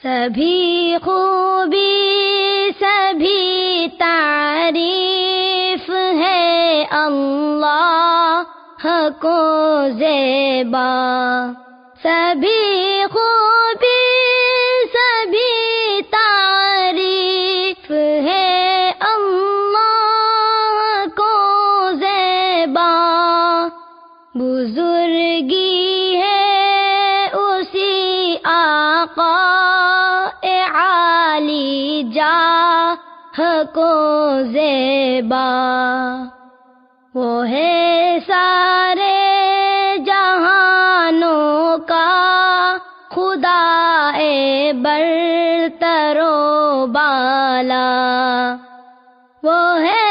سبھی خوبی سبھی تعریف ہے اللہ کو زیبا، سبھی خوبی سبھی تعریف ہے اللہ کو زیبا، بزرگی ہے اسی آقا عالی جاہ کو زیبا، وہ ہے سارے جہانوں کا خدا برتر و بالا، وہ ہے